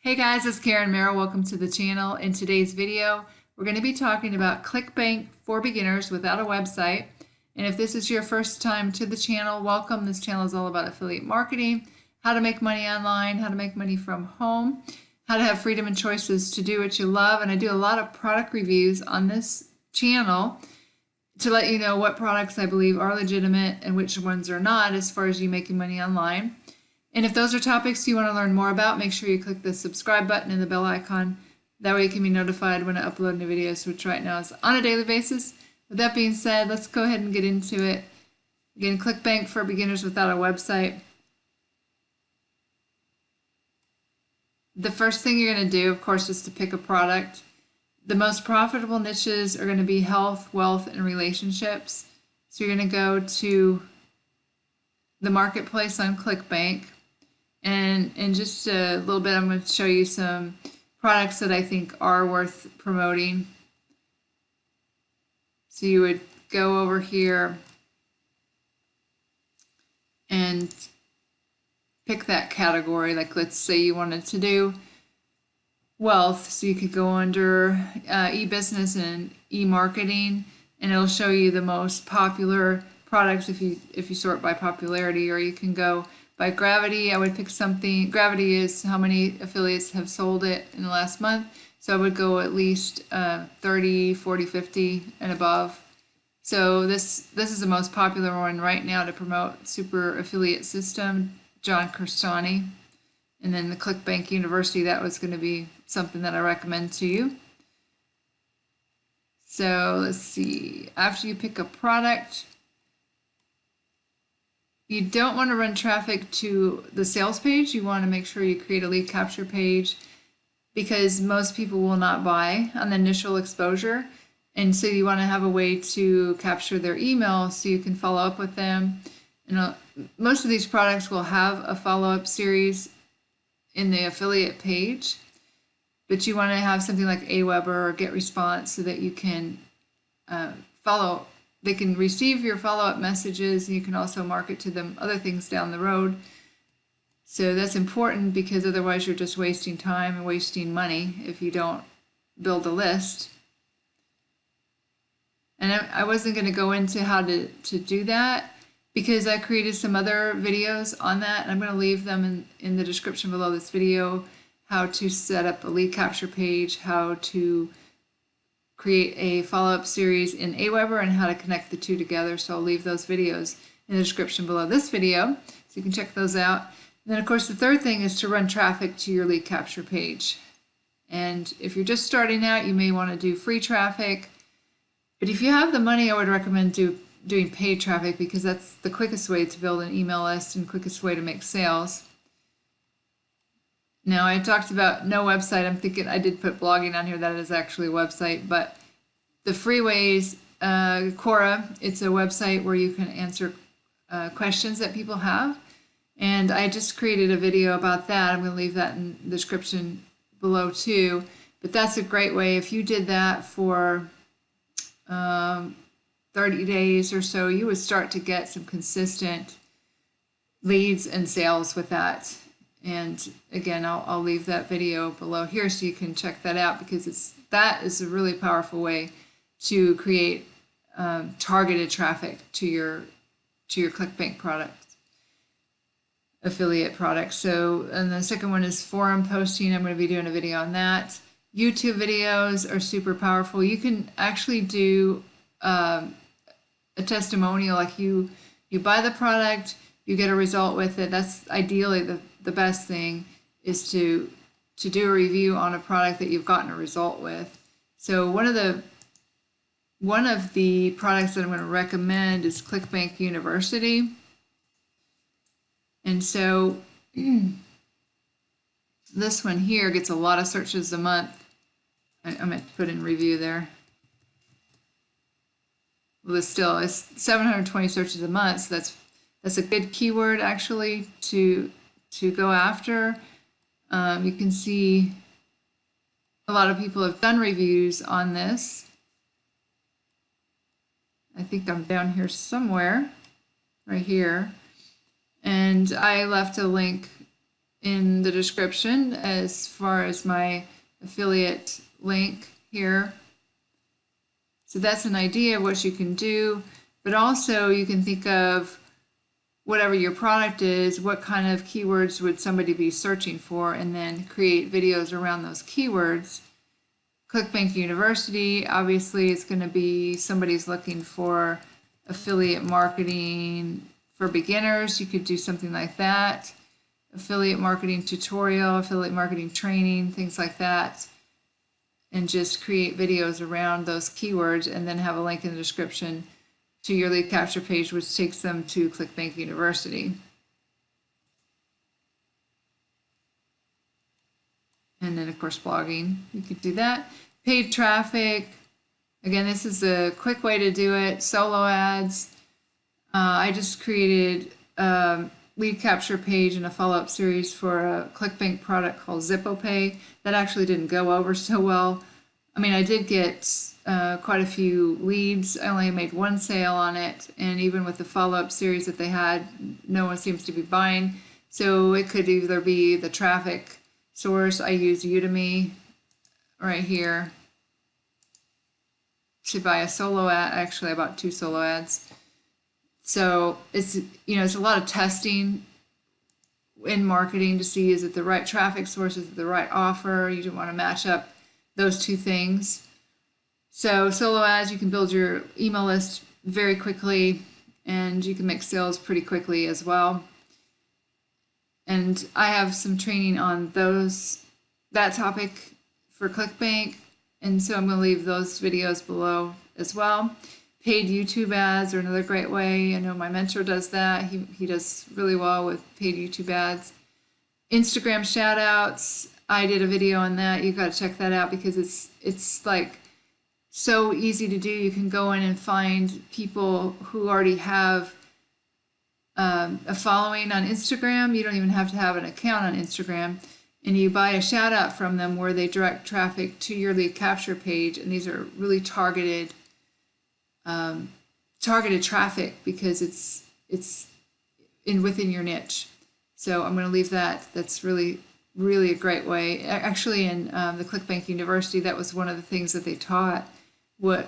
Hey guys, it's Karen Merrill. Welcome to the channel. In today's video, we're going to be talking about Clickbank for beginners without a website. And if this is your first time to the channel, welcome. This channel is all about affiliate marketing, how to make money online, how to make money from home, how to have freedom and choices to do what you love. And I do a lot of product reviews on this channel to let you know what products I believe are legitimate and which ones are not as far as you making money online. And if those are topics you want to learn more about, make sure you click the subscribe button and the bell icon. That way you can be notified when I upload new videos, which right now is on a daily basis. With that being said, let's go ahead and get into it. Again, Clickbank for beginners without a website. The first thing you're going to do, of course, is to pick a product. The most profitable niches are going to be health, wealth, and relationships. So you're going to go to the marketplace on Clickbank. And in just a little bit, I'm going to show you some products that I think are worth promoting. So you would go over here and pick that category. Like let's say you wanted to do wealth, so you could go under e-business and e-marketing, and it'll show you the most popular products if you sort by popularity, or you can go by gravity. I would pick something. Gravity is how many affiliates have sold it in the last month. So I would go at least 30, 40, 50 and above. So this is the most popular one right now to promote Super Affiliate System, John Kirstani. And then the Clickbank University, that was going to be something that I recommend to you. So let's see. After you pick a product, you don't want to run traffic to the sales page. You want to make sure you create a lead capture page, because most people will not buy on the initial exposure. And so you want to have a way to capture their email so you can follow up with them. And most of these products will have a follow-up series in the affiliate page, but you want to have something like Aweber or GetResponse so that you can they can receive your follow-up messages, and you can also market to them other things down the road. So that's important, because otherwise you're just wasting time and wasting money if you don't build a list. And I wasn't going to go into how to do that, because I created some other videos on that, and I'm going to leave them in the description below this video, how to set up a lead capture page, how to create a follow-up series in Aweber, and how to connect the two together. So I'll leave those videos in the description below this video, so you can check those out. And then of course the third thing is to run traffic to your lead capture page. And if you're just starting out, you may want to do free traffic. But if you have the money, I would recommend doing paid traffic, because that's the quickest way to build an email list and quickest way to make sales. Now, I talked about no website. I'm thinking I did put blogging on here. That is actually a website. But the free ways, Quora, it's a website where you can answer questions that people have. And I just created a video about that. I'm going to leave that in the description below too. But that's a great way. If you did that for 30 days or so, you would start to get some consistent leads and sales with that. And again, I'll leave that video below here so you can check that out, because that is a really powerful way to create targeted traffic to your Clickbank product, affiliate product. So, and the second one is forum posting. I'm going to be doing a video on that. YouTube videos are super powerful. You can actually do a testimonial, like you buy the product, you get a result with it. That's ideally the best thing, is to do a review on a product that you've gotten a result with. So one of the products that I'm going to recommend is Clickbank University. And so this one here gets a lot of searches a month. I meant to put in review there. Well, it's 720 searches a month, so that's a good keyword actually to go after. You can see a lot of people have done reviews on this. I think I'm down here somewhere, right here. And I left a link in the description as far as my affiliate link here. So that's an idea of what you can do, but also you can think of whatever your product is, what kind of keywords would somebody be searching for, and then create videos around those keywords. Clickbank University, obviously it's going to be somebody's looking for affiliate marketing for beginners. You could do something like that. Affiliate marketing tutorial, affiliate marketing training, things like that. And just create videos around those keywords and then have a link in the description to your lead capture page, which takes them to Clickbank University. And then, of course, blogging. You could do that. Paid traffic. Again, this is a quick way to do it. Solo ads. I just created a lead capture page and a follow-up series for a Clickbank product called ZippoPay. That actually didn't go over so well. I mean, I did get quite a few leads. I only made one sale on it, and even with the follow-up series that they had, no one seems to be buying. So it could either be the traffic source. I use Udemy right here to buy a solo ad. Actually, I bought 2 solo ads. So it's, it's a lot of testing in marketing to see, is it the right traffic source, is it the right offer? You don't want to match up those 2 things. So solo ads, you can build your email list very quickly, and you can make sales pretty quickly as well. And I have some training on that topic for Clickbank, and so I'm going to leave those videos below as well. Paid YouTube ads are another great way. I know my mentor does that. He does really well with paid YouTube ads. Instagram shout outs. I did a video on that. You've got to check that out because it's like so easy to do. You can go in and find people who already have a following on Instagram. You don't even have to have an account on Instagram. And you buy a shout out from them where they direct traffic to your lead capture page. And these are really targeted traffic because it's within your niche. So I'm going to leave that. That's really a great way. Actually, in the Clickbank University, that was one of the things that they taught.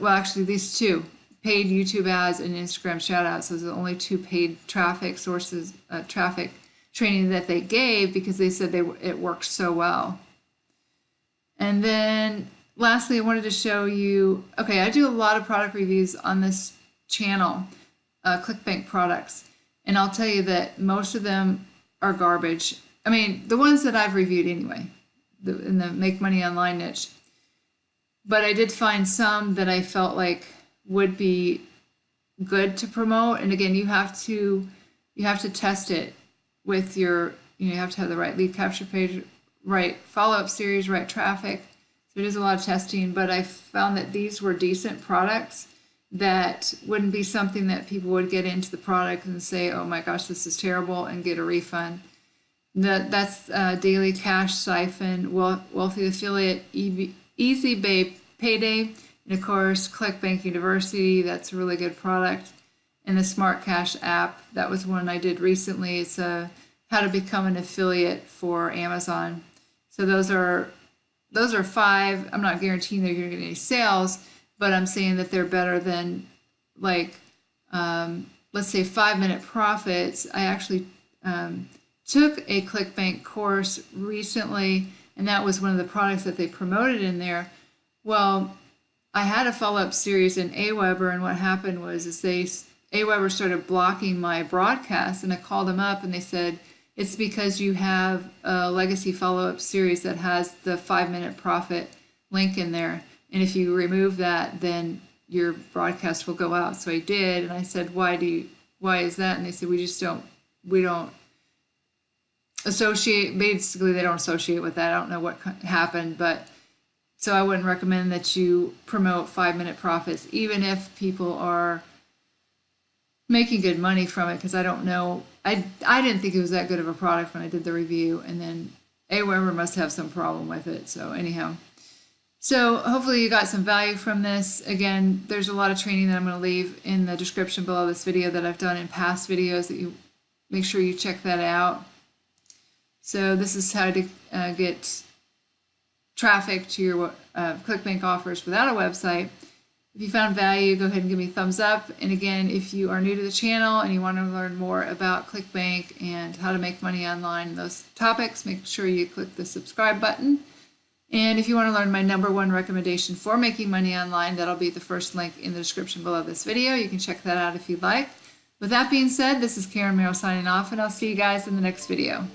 Actually, these 2, paid YouTube ads and Instagram shoutouts. Those are the only 2 paid traffic sources, traffic training that they gave because they said it works so well. And then lastly, I wanted to show you, okay, I do a lot of product reviews on this channel, Clickbank products, and I'll tell you that most of them are garbage. I mean, the ones that I've reviewed anyway, in the make money online niche. But I did find some that I felt like would be good to promote. And again, you have to test it with your, you have to have the right lead capture page, right follow-up series, right traffic. So it is a lot of testing, but I found that these were decent products that wouldn't be something that people would get into the product and say, oh my gosh, this is terrible, and get a refund. That's Daily Cash, Siphon, Wealthy Affiliate, Easy Payday, and of course Clickbank University. That's a really good product. And the Smart Cash app, that was one I did recently. It's how to become an affiliate for Amazon. So those are 5. I'm not guaranteeing they're going to get any sales, but I'm saying that they're better than, like, let's say 5-minute profits. I actually took a Clickbank course recently, and that was one of the products that they promoted in there. Well, I had a follow-up series in Aweber, and what happened was Aweber started blocking my broadcast, and I called them up, and they said, it's because you have a legacy follow-up series that has the 5-minute profit link in there. And if you remove that, then your broadcast will go out. So I did, and I said, why is that? And they said, we don't associate, basically they don't associate with that. I don't know what happened, but so I wouldn't recommend that you promote 5-minute profits, even if people are making good money from it, because I don't know. I didn't think it was that good of a product when I did the review, and then Aweber must have some problem with it. So anyhow, so hopefully you got some value from this. Again, there's a lot of training that I'm going to leave in the description below this video that I've done in past videos that you make sure you check that out. So this is how to get traffic to your Clickbank offers without a website. If you found value, go ahead and give me a thumbs up. And again, if you are new to the channel and you want to learn more about Clickbank and how to make money online and those topics, make sure you click the subscribe button. And if you want to learn my #1 recommendation for making money online, that'll be the first link in the description below this video. You can check that out if you'd like. With that being said, this is Karen Merrill signing off, and I'll see you guys in the next video.